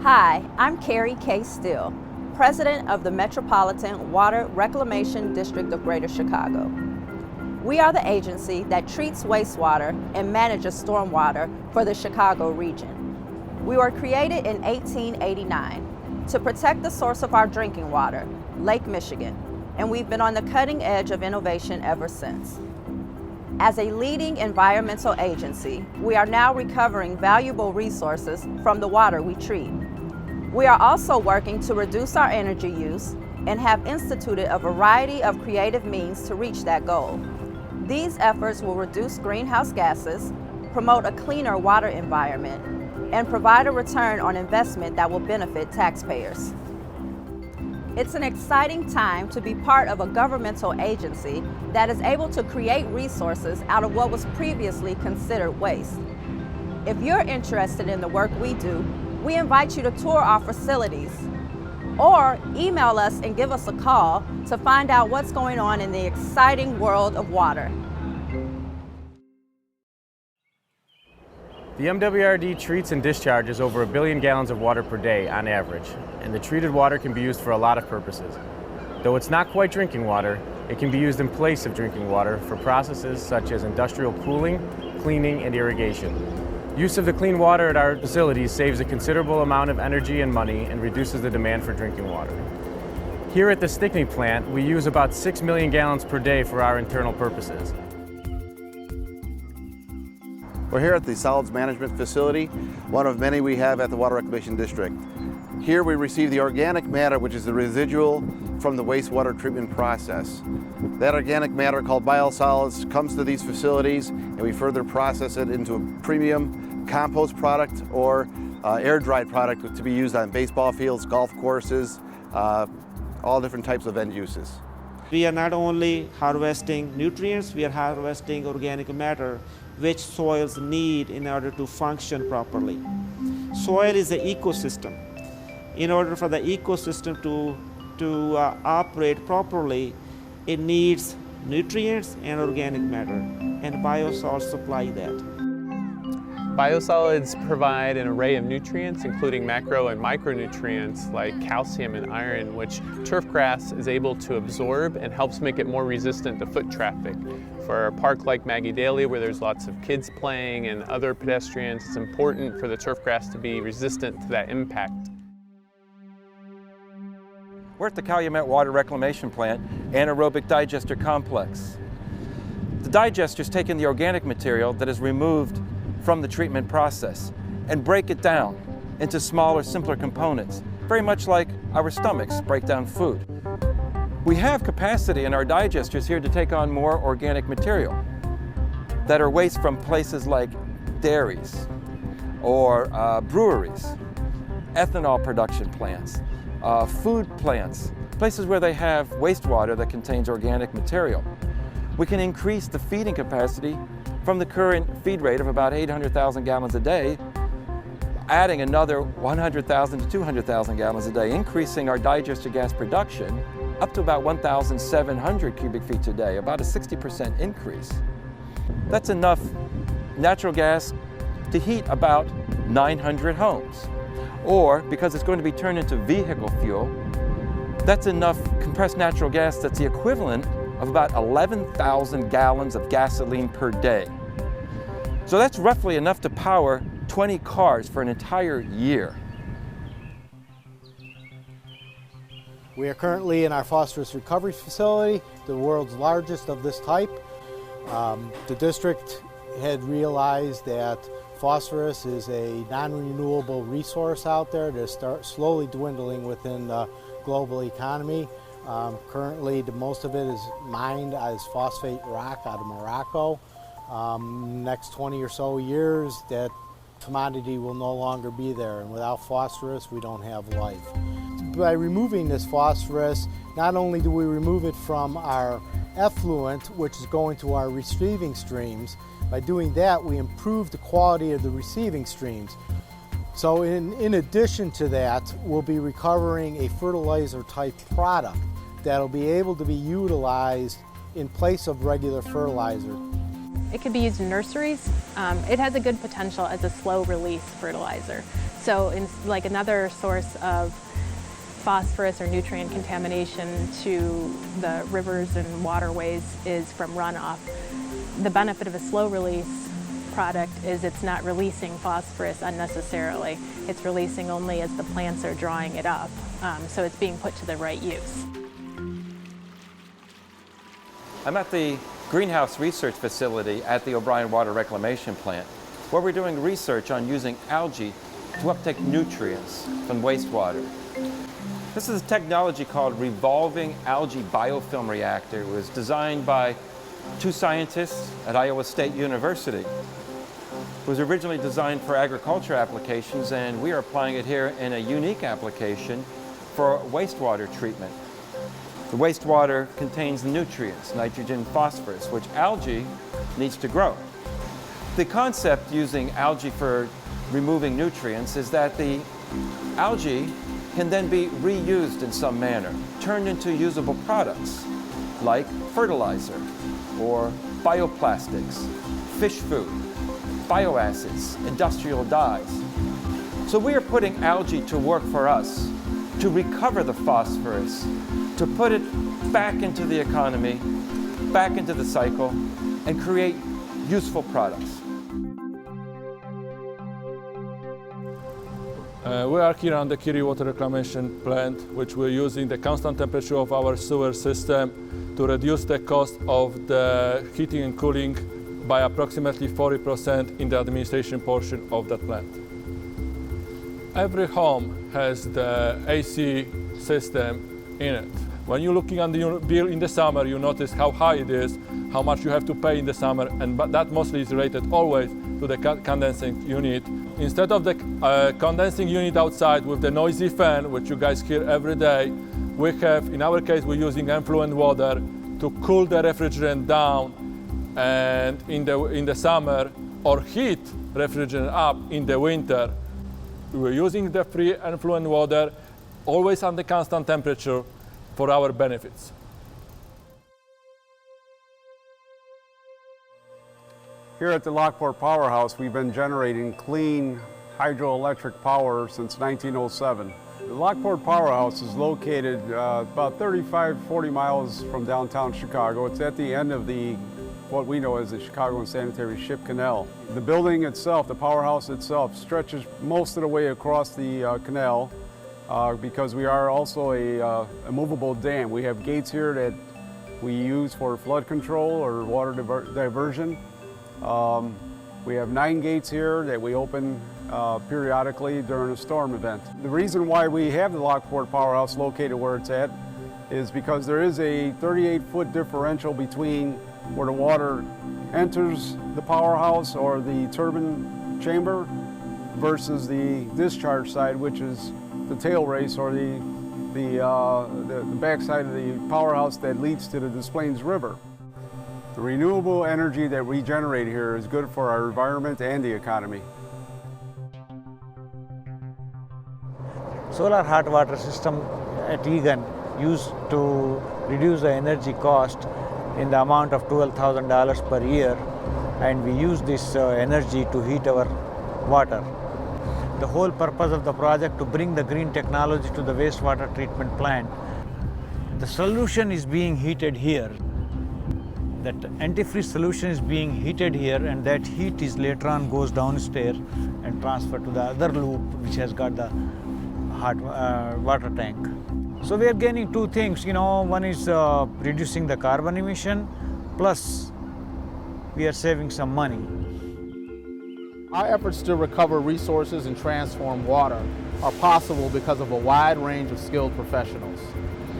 Hi, I'm Carrie K. Steele, President of the Metropolitan Water Reclamation District of Greater Chicago. We are the agency that treats wastewater and manages stormwater for the Chicago region. We were created in 1889 to protect the source of our drinking water, Lake Michigan, and we've been on the cutting edge of innovation ever since. As a leading environmental agency, we are now recovering valuable resources from the water we treat. We are also working to reduce our energy use and have instituted a variety of creative means to reach that goal. These efforts will reduce greenhouse gases, promote a cleaner water environment, and provide a return on investment that will benefit taxpayers. It's an exciting time to be part of a governmental agency that is able to create resources out of what was previously considered waste. If you're interested in the work we do, we invite you to tour our facilities or email us and give us a call to find out what's going on in the exciting world of water. The MWRD treats and discharges over 1 billion gallons of water per day on average, and the treated water can be used for a lot of purposes. Though it's not quite drinking water, it can be used in place of drinking water for processes such as industrial cooling, cleaning, and irrigation. Use of the clean water at our facilities saves a considerable amount of energy and money and reduces the demand for drinking water. Here at the Stickney plant, we use about 6 million gallons per day for our internal purposes. We're here at the Solids Management Facility, one of many we have at the Water Reclamation District. Here we receive the organic matter, which is the residual from the wastewater treatment process. That organic matter, called biosolids, comes to these facilities and we further process it into a premium compost product or air-dried product to be used on baseball fields, golf courses, all different types of end uses. We are not only harvesting nutrients, we are harvesting organic matter which soils need in order to function properly. Soil is an ecosystem. In order for the ecosystem to operate properly, it needs nutrients and organic matter, and biosolids supply that. Biosolids provide an array of nutrients, including macro and micronutrients like calcium and iron, which turf grass is able to absorb and helps make it more resistant to foot traffic. For a park like Maggie Daly, where there's lots of kids playing and other pedestrians, it's important for the turf grass to be resistant to that impact. We're at the Calumet Water Reclamation Plant anaerobic digester complex. The digesters take in the organic material that is removed from the treatment process and break it down into smaller, simpler components, very much like our stomachs break down food. We have capacity in our digesters here to take on more organic material that are waste from places like dairies or breweries, ethanol production plants, food plants, places where they have wastewater that contains organic material. We can increase the feeding capacity from the current feed rate of about 800,000 gallons a day, adding another 100,000 to 200,000 gallons a day, increasing our digester gas production up to about 1,700 cubic feet a day, about a 60% increase. That's enough natural gas to heat about 900 homes. Or, because it's going to be turned into vehicle fuel, that's enough compressed natural gas that's the equivalent of about 11,000 gallons of gasoline per day. So that's roughly enough to power 20 cars for an entire year. We are currently in our phosphorus recovery facility, the world's largest of this type. The district had realized that phosphorus is a non-renewable resource out there that is slowly dwindling within the global economy. Currently, most of it is mined as phosphate rock out of Morocco. Next 20 or so years, that commodity will no longer be there, and without phosphorus, we don't have life. By removing this phosphorus, not only do we remove it from our effluent, which is going to our receiving streams, by doing that, we improve the quality of the receiving streams. So in addition to that, we'll be recovering a fertilizer type product that'll be able to be utilized in place of regular fertilizer. It could be used in nurseries. It has a good potential as a slow release fertilizer. So like another source of phosphorus or nutrient contamination to the rivers and waterways is from runoff. The benefit of a slow release product is it's not releasing phosphorus unnecessarily. It's releasing only as the plants are drawing it up. So it's being put to the right use. I'm at the greenhouse research facility at the O'Brien Water Reclamation Plant, where we're doing research on using algae to uptake nutrients from wastewater. This is a technology called Revolving Algae biofilm reactor. It was designed by two scientists at Iowa State University. It was originally designed for agriculture applications, and we are applying it here in a unique application for wastewater treatment. The wastewater contains nutrients, nitrogen, phosphorus, which algae needs to grow. The concept using algae for removing nutrients is that the algae can then be reused in some manner, turned into usable products like fertilizer or bioplastics, fish food, bioacids, industrial dyes. So we are putting algae to work for us to recover the phosphorus, to put it back into the economy, back into the cycle, and create useful products. We are here on the Kiri Water Reclamation Plant, which we're using the constant temperature of our sewer system to reduce the cost of the heating and cooling by approximately 40% in the administration portion of that plant. Every home has the AC system in it. When you're looking at your bill in the summer, you notice how high it is, how much you have to pay in the summer, and that mostly is related always to the condensing unit. Instead of the condensing unit outside with the noisy fan, which you guys hear every day, we have, in our case, we're using effluent water to cool the refrigerant down and in the summer, or heat refrigerant up in the winter. We're using the free effluent water, always on the constant temperature for our benefits. Here at the Lockport Powerhouse, we've been generating clean hydroelectric power since 1907. The Lockport Powerhouse is located about 35-40 miles from downtown Chicago. It's at the end of what we know as the Chicago and Sanitary Ship Canal. The building itself, the powerhouse itself, stretches most of the way across the canal because we are also a movable dam. We have gates here that we use for flood control or water diversion. We have 9 gates here that we open periodically during a storm event. The reason why we have the Lockport Powerhouse located where it's at is because there is a 38-foot differential between where the water enters the powerhouse or the turbine chamber versus the discharge side, which is the tail race or the backside of the powerhouse that leads to the Des Plaines River. The renewable energy that we generate here is good for our environment and the economy. Solar hot water system at Egan used to reduce the energy cost in the amount of $12,000 per year, and we use this energy to heat our water. The whole purpose of the project to bring the green technology to the wastewater treatment plant. The solution is being heated here. That antifreeze solution is being heated here, and that heat is later on goes downstairs and transferred to the other loop which has got the hot water tank. So we are gaining 2 things, one is reducing the carbon emission, plus we are saving some money. Our efforts to recover resources and transform water are possible because of a wide range of skilled professionals.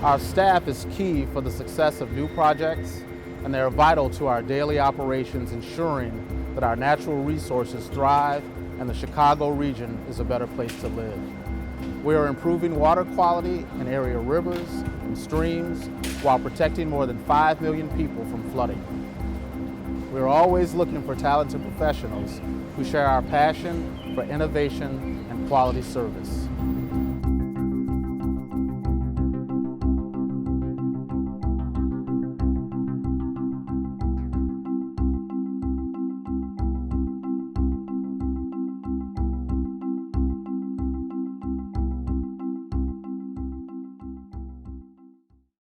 Our staff is key for the success of new projects, and they are vital to our daily operations, ensuring that our natural resources thrive and the Chicago region is a better place to live. We are improving water quality in area rivers and streams while protecting more than 5 million people from flooding. We are always looking for talented professionals who share our passion for innovation and quality service.